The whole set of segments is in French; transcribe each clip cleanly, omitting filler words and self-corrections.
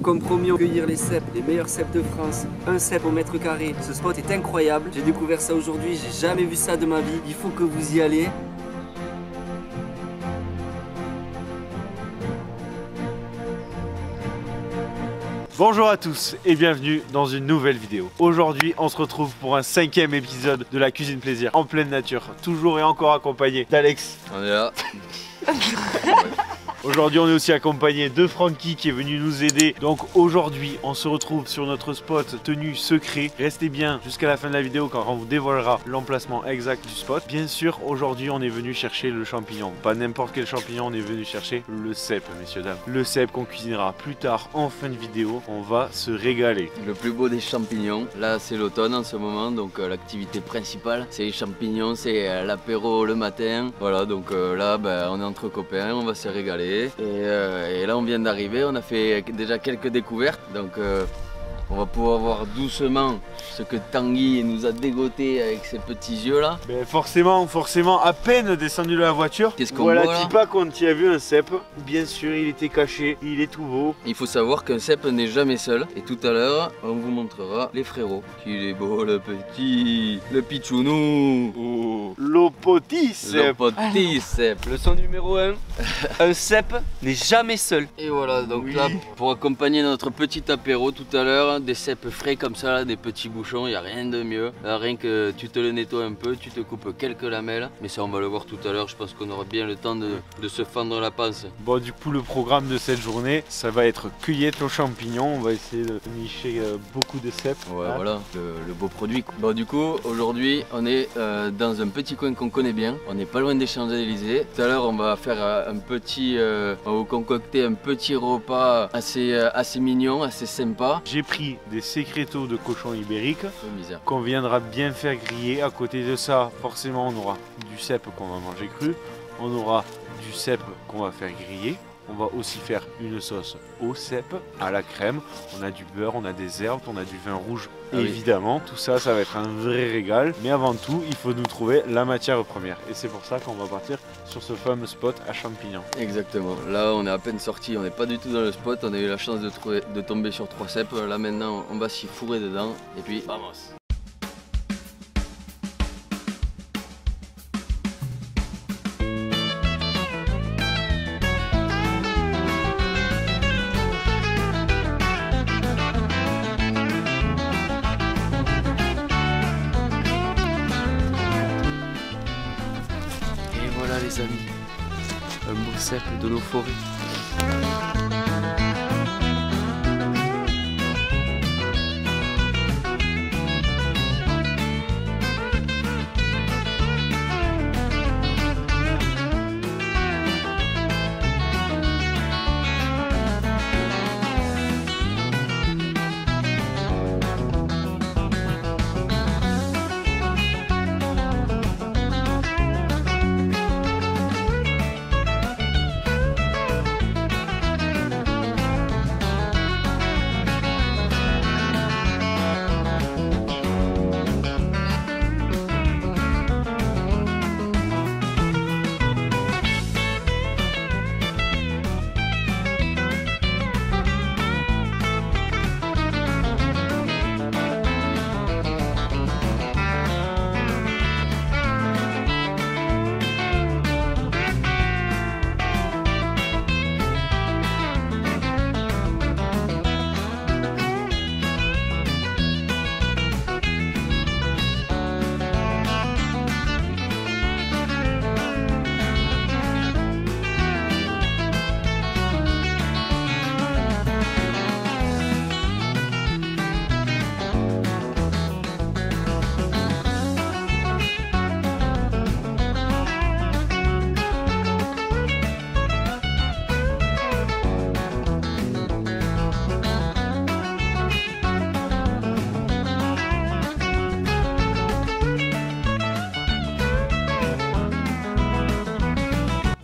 Comme promis, cueillir les cèpes, les meilleurs cèpes de France, un cèpe au mètre carré. Ce spot est incroyable. J'ai découvert ça aujourd'hui, j'ai jamais vu ça de ma vie. Il faut que vous y allez. Bonjour à tous et bienvenue dans une nouvelle vidéo. Aujourd'hui on se retrouve pour un 5e épisode de la cuisine plaisir en pleine nature. Toujours et encore accompagné d'Alex. On est là. Aujourd'hui on est aussi accompagné de Francky qui est venu nous aider. Donc aujourd'hui on se retrouve sur notre spot tenu secret. Restez bien jusqu'à la fin de la vidéo quand on vous dévoilera l'emplacement exact du spot. Bien sûr aujourd'hui on est venu chercher le champignon. Pas n'importe quel champignon, on est venu chercher le cèpe, messieurs dames. Le cèpe qu'on cuisinera plus tard en fin de vidéo. On va se régaler. Le plus beau des champignons. Là c'est l'automne en ce moment, donc l'activité principale c'est les champignons, c'est l'apéro le matin. Voilà, donc là on est entre copains, on va se régaler. Et là on vient d'arriver, on a fait déjà quelques découvertes, donc on va pouvoir voir doucement ce que Tanguy nous a dégoté avec ses petits yeux là. Ben forcément, à peine descendu de la voiture, qu'est-ce qu'on voilà, voit là? dis pas qu'on y a vu un cèpe. Bien sûr, il était caché, il est tout beau. Il faut savoir qu'un cèpe n'est jamais seul. Et tout à l'heure, on vous montrera les frérots. Qu'il est beau le petit, le pichounou. Oh, l'opotis cèpe. Le petit cèpe. Leçon numéro 1, un cèpe n'est jamais seul. Et voilà, donc Oui. là, pour accompagner notre petit apéro tout à l'heure, des cèpes frais comme ça, là, des petits bouchons, il n'y a rien de mieux. Là, rien que tu te le nettoies un peu, tu te coupes quelques lamelles. Mais ça, on va le voir tout à l'heure, je pense qu'on aura bien le temps de se fendre la panse. Bon, du coup, le programme de cette journée, ça va être cueillette aux champignons. On va essayer de nicher beaucoup de cèpes. Ouais, Hein. voilà, le beau produit. Bon, du coup, aujourd'hui, on est dans un petit coin qu'on connaît bien. On n'est pas loin des Champs-Élysées. Tout à l'heure, on va faire on va vous concocter un petit repas assez mignon, assez sympa. J'ai pris des secretos de cochon ibérique Oh, misère. qu'on viendra bien faire griller. À côté de ça, forcément, on aura du cèpe qu'on va manger cru. On aura du cèpe qu'on va faire griller. On va aussi faire une sauce au cèpe, à la crème. On a du beurre, on a des herbes, on a du vin rouge. Ah oui. Évidemment, tout ça, ça va être un vrai régal. Mais avant tout, il faut nous trouver la matière première. Et c'est pour ça qu'on va partir sur ce fameux spot à champignons. Exactement. Là, on est à peine sorti, on n'est pas du tout dans le spot. On a eu la chance de tomber sur 3 cèpes. Là, maintenant, on va s'y fourrer dedans. Et puis, vamos. Et voilà les amis, un beau cèpe de nos forêts.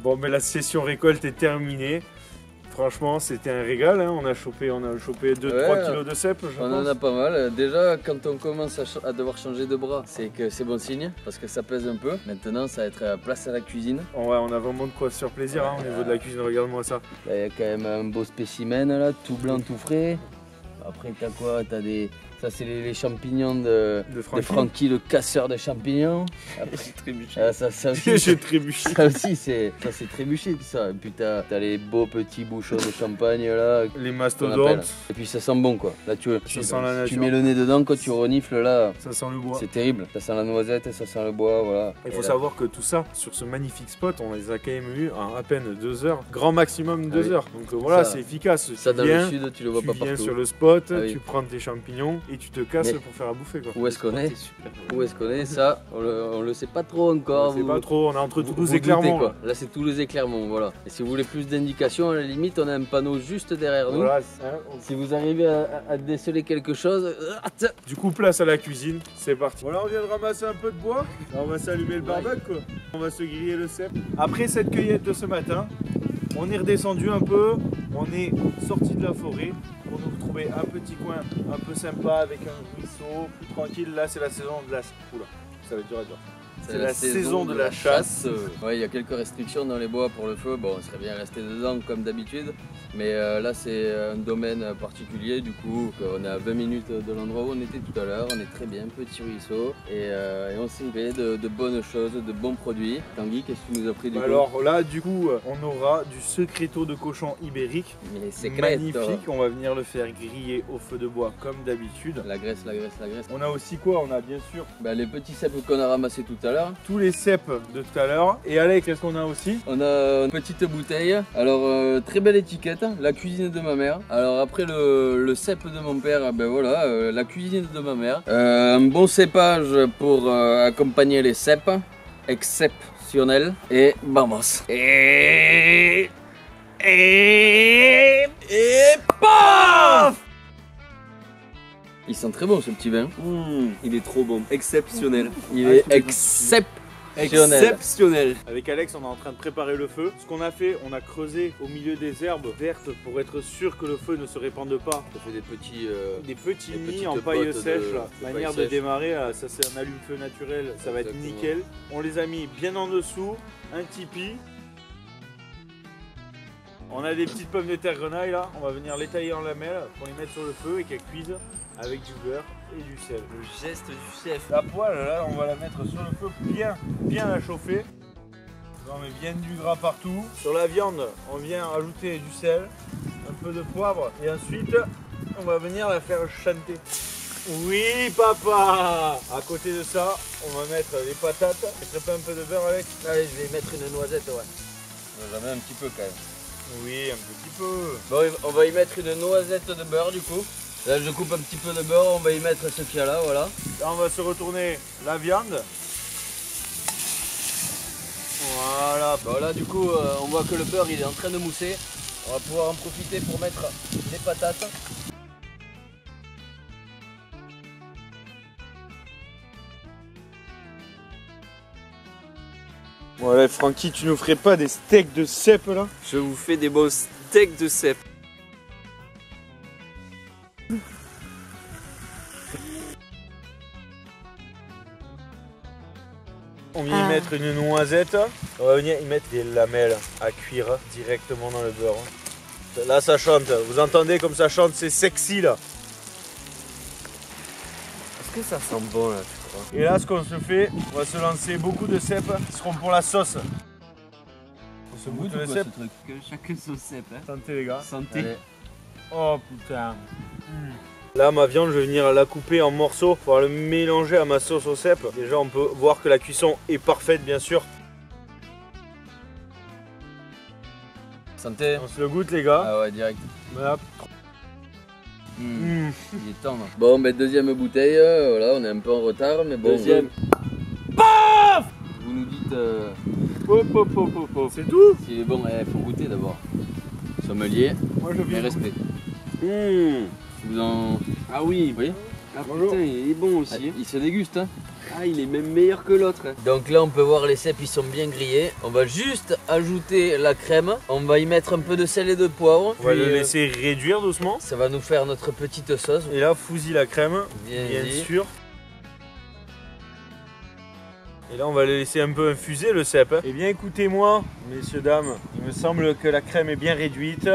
Bon, mais la session récolte est terminée. Franchement, c'était un régal, hein. On a chopé 2-3 kilos de cèpes, je On pense. en a pas mal. Déjà, quand on commence à devoir changer de bras, c'est que c'est bon signe parce que ça pèse un peu. Maintenant, ça va être place à la cuisine. Ouais, on a vraiment de quoi se faire plaisir hein, au niveau de la cuisine, regarde-moi ça. Là, il y a quand même un beau spécimen là, tout blanc, tout frais. Après, t'as quoi? T'as des. Ça, c'est les champignons de Francky, le casseur de champignons. J'ai trébuché. Ah, ça aussi, J'ai trébuché. ça aussi, c'est trébuché tout ça. Et puis t'as les beaux petits bouchons de champagne là. Les qu'on mastodontes. appelle. Et puis ça sent bon quoi. Là tu sent la nature. tu mets le nez dedans, quand tu renifles là, Ça sent le bois. c'est terrible. Ça sent la noisette et ça sent le bois, voilà. Il Et faut là- savoir que tout ça, sur ce magnifique spot, on les a quand même eu en à peine 2 heures. Grand maximum 2 Ah oui. heures. Donc voilà, Ça- c'est efficace. Ça Tu dans viens, le sud, tu le vois tu pas viens partout. sur le spot, Ah oui. tu prends tes champignons et tu te casses Mais- pour faire à bouffer quoi. Où est-ce qu'on est? C'est super bon. Où est-ce qu'on est? Ça, on le sait pas trop encore. C'est vous- pas trop, on est entre vous- Toulouse vous et Clermont. doutez, quoi. Là c'est Toulouse et Clermont, voilà. Et si vous voulez plus d'indications, à la limite, on a un panneau juste derrière nous. Voilà, Si vous arrivez à déceler quelque chose, Du coup, place à la cuisine, c'est parti. Voilà, on vient de ramasser un peu de bois. Là, on va s'allumer le barbecue quoi. On va se griller le cèpe. Après cette cueillette de ce matin, on est redescendu un peu. On est sorti de la forêt pour nous retrouver un petit coin un peu sympa avec un ruisseau plus tranquille. Là, c'est la saison de la. Oula, ça va être dur à dire. C'est la saison de la chasse. Ouais, il y a quelques restrictions dans les bois pour le feu. Bon, on serait bien resté dedans comme d'habitude. Mais là, c'est un domaine particulier. Du coup, on est à 20 minutes de l'endroit où on était tout à l'heure. On est très bien, petit ruisseau. Et on s'y fait de bonnes choses, de bons produits. Tanguy, qu'est-ce que tu nous as pris du coup? Alors là, du coup, on aura du secreto de cochon ibérique. Mais c'est Magnifique. On va venir le faire griller au feu de bois comme d'habitude. La graisse, la graisse, la graisse. On a aussi quoi? On a bien sûr Bah, les petits cèpes qu'on a ramassés tout à l'heure. tous les cèpes de tout à l'heure. Et Alex, qu'est-ce qu'on a aussi? On a une petite bouteille. Alors, très belle étiquette. La cuisine de ma mère. Alors, après le cèpe de mon père, ben voilà, la cuisine de ma mère. Un bon cépage pour accompagner les cèpes. Exceptionnel. Et vamos. Et paf! Il sent très bon ce petit vin. Il est trop bon, exceptionnel. Il est exceptionnel. Exceptionnel. Avec Alex, on est en train de préparer le feu. Ce qu'on a fait, on a creusé au milieu des herbes vertes pour être sûr que le feu ne se répande pas. Ça fait des petits. Des petits Des nids petites en paille bottes sèche. de Là. paille Manière de sèche. démarrer, là, ça c'est un allume-feu naturel, ça va être Exactement. nickel. On les a mis bien en dessous, un tipi. On a des petites pommes de terre grenaille là, on va venir les tailler en lamelles pour les mettre sur le feu et qu'elles cuisent avec du beurre et du sel. Le geste du chef. La poêle là, on va la mettre sur le feu, bien la chauffer. On met bien du gras partout. Sur la viande, on vient ajouter du sel, un peu de poivre et ensuite on va venir la faire chanter. Oui papa. À côté de ça, on va mettre les patates. Tu crêpes un peu de beurre avec? Allez, je vais mettre une noisette, ouais. J'en mets un petit peu quand même. Oui, un petit peu. Bon, on va y mettre une noisette de beurre du coup. Là, je coupe un petit peu de beurre, on va y mettre ce qu'il y a là, voilà. Là, on va se retourner la viande. Voilà. Bon, là, du coup, on voit que le beurre il est en train de mousser. On va pouvoir en profiter pour mettre les patates. Voilà, Francky, tu nous ferais pas des steaks de cèpe là? Je vous fais des bons steaks de cèpe. On vient y mettre une noisette. On va venir y mettre des lamelles à cuire directement dans le beurre. Là, ça chante. Vous entendez comme ça chante? C'est sexy là. Est-ce que ça sent bon là, tu crois? Et là, ce qu'on se fait, on va se lancer beaucoup de cèpes qui seront pour la sauce. On se goûte le cèpe. truc? Que chacun son cèpe, hein. Santé les gars. Santé. Allez. Oh putain. Là, ma viande, je vais venir la couper en morceaux pour le mélanger à ma sauce au cèpe. Déjà, on peut voir que la cuisson est parfaite, bien sûr. Santé. On se le goûte, les gars. Ah ouais, direct. Voilà. Il est tendre. Bon, ben deuxième bouteille, voilà, on est un peu en retard, mais bon. Deuxième. Vous nous dites C'est tout. s'il est bon, il faut goûter d'abord. Sommelier, Moi, je et viens. respect. Mmh. Vous en. Ah oui. Oui. Ah Bonjour. putain, il est bon aussi. Il se déguste, hein. Ah, il est même meilleur que l'autre. Donc là on peut voir les cèpes, ils sont bien grillés. On va juste ajouter la crème. On va y mettre un peu de sel et de poivre. On va le laisser réduire doucement. Ça va nous faire notre petite sauce. Et là, fousilles la crème, bien dit. sûr. Et là, on va le laisser un peu infuser le cèpe. Eh bien, écoutez-moi, messieurs, dames, il me semble que la crème est bien réduite.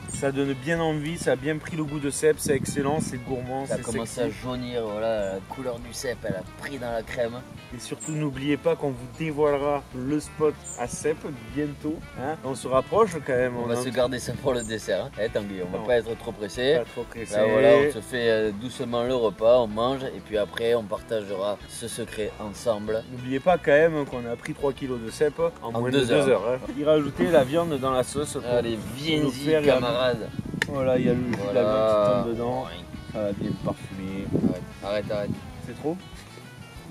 Ça donne bien envie, ça a bien pris le goût de cèpe, c'est excellent, c'est gourmand, Ça c'est commence sexy. à jaunir, voilà, la couleur du cèpe, elle a pris dans la crème. Et surtout, n'oubliez pas qu'on vous dévoilera le spot à cèpe bientôt. Hein. On se rapproche quand même. On va se garder ça pour le dessert. Hein. Eh, Tanguy, on va Non. pas être trop pressé. Pas trop pressé. Là, voilà, on se fait doucement le repas, on mange et puis après on partagera ce secret ensemble. N'oubliez pas quand même qu'on a pris 3 kg de cèpe en moins de 2 heures. Hein. Et rajouter la viande dans la sauce. Pour Allez, nous viens-y faire camarade. Voilà, il y a le jus de la viande qui tombe dedans. Ouais. Ça va bien parfumer. Arrête. C'est trop?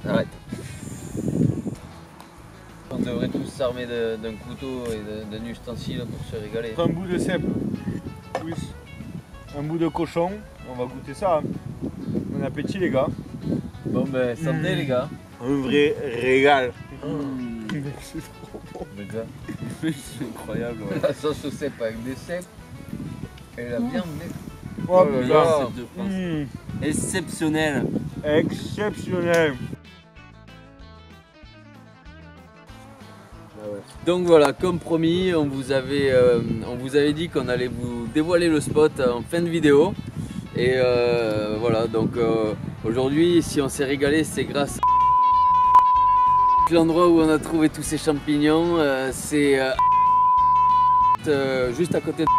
Arrête. On devrait tous s'armer d'un couteau et d'un ustensile pour se régaler. Un bout de cèpe, plus un bout de cochon. On va goûter ça. Hein. Bon appétit les gars. Bon ben, santé les gars. Un vrai régal. C'est trop bon. C'est incroyable. Ouais. La sauce au cèpe avec des cèpes et la viande. Oh, là putain. là. Cèpe de France. Exceptionnel. Exceptionnel. Donc voilà, comme promis, on vous avait dit qu'on allait vous dévoiler le spot en fin de vidéo. Et voilà, donc aujourd'hui, si on s'est régalé, c'est grâce à l'endroit où on a trouvé tous ces champignons. C'est juste à côté de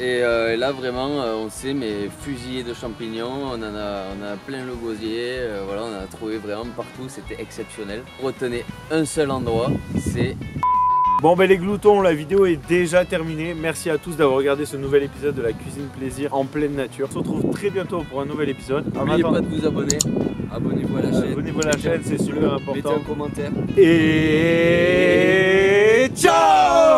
et là vraiment on s'est fusillé de champignons, on a plein le gosier, voilà, on en a trouvé vraiment partout, c'était exceptionnel. Retenez un seul endroit, c'est... Bon ben les gloutons, la vidéo est déjà terminée. Merci à tous d'avoir regardé ce nouvel épisode de la cuisine plaisir en pleine nature. On se retrouve très bientôt pour un nouvel épisode. N'oubliez pas de vous abonner, abonnez-vous à la chaîne. Abonnez-vous à la chaîne, c'est super important. Mettez un commentaire. Et ciao!